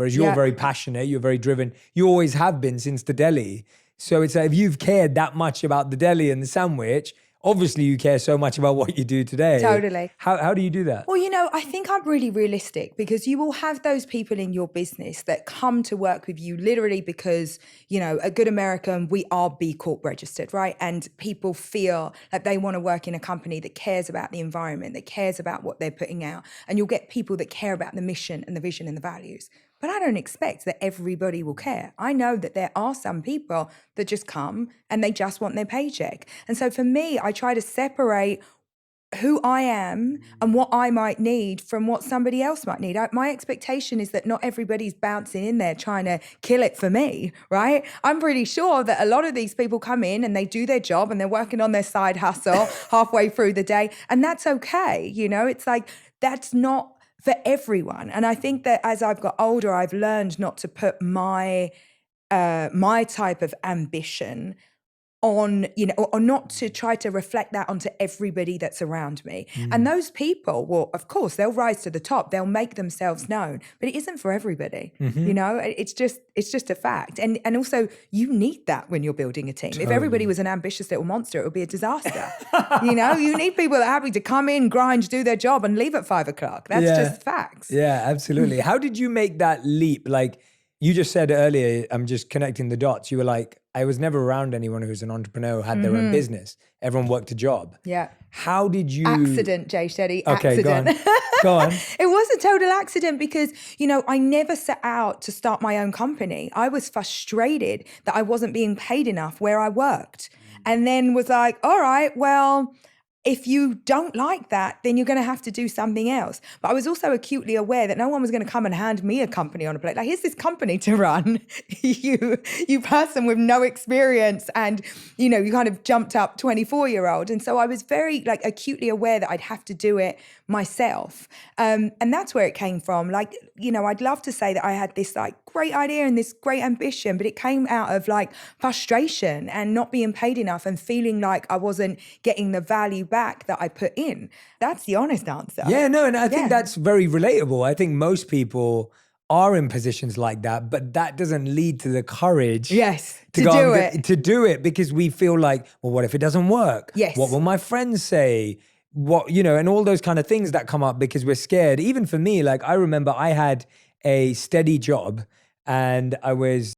Whereas you're very passionate, you're very driven. You always have been since the deli. So it's like, if you've cared that much about the deli and the sandwich, obviously you care so much about what you do today. Totally. How do you do that? Well, I think I'm really realistic, because you will have those people in your business that come to work with you literally because, a good American, we are B Corp registered, right? And people feel like they want to work in a company that cares about the environment, that cares about what they're putting out. And you'll get people that care about the mission and the vision and the values. But I don't expect that everybody will care. I know that there are some people that just come and they just want their paycheck. And so for me, I try to separate who I am and what I might need from what somebody else might need. My expectation is that not everybody's bouncing in there trying to kill it for me, right? I'm pretty sure that a lot of these people come in and they do their job and they're working on their side hustle halfway through the day. And that's okay. It's like, that's not for everyone. And I think that as I've got older, I've learned not to put my type of ambition on, or not to try to reflect that onto everybody that's around me. And those people will, of course, they'll rise to the top, they'll make themselves known, but it isn't for everybody. It's just a fact. And also you need that when you're building a team. Totally. If everybody was an ambitious little monster, it would be a disaster. You need people that are happy to come in, grind, do their job and leave at 5 o'clock. That's just facts. Yeah, absolutely. How did you make that leap? Like you just said earlier, I'm just connecting the dots. You were like, I was never around anyone who's an entrepreneur who had their own business. Everyone worked a job. Yeah. How did you... Accident, Jay Shetty. Okay, accident. Go on. It was a total accident because, I never set out to start my own company. I was frustrated that I wasn't being paid enough where I worked. And then was like, all right, well, if you don't like that, then you're going to have to do something else. But I was also acutely aware that no one was going to come and hand me a company on a plate. Like, here's this company to run, you person with no experience, and, you kind of jumped up 24-year-old. And so I was very acutely aware that I'd have to do it myself. And that's where it came from. I'd love to say that I had this great idea and this great ambition, but it came out of frustration and not being paid enough and feeling like I wasn't getting the value back that I put in. That's the honest answer. Yeah, no, and I think that's very relatable. I think most people are in positions like that, but that doesn't lead to the courage to do it because we feel like, well, what if it doesn't work? Yes. What will my friends say? What, and all those kind of things that come up because we're scared. Even for me, I remember I had a steady job and I was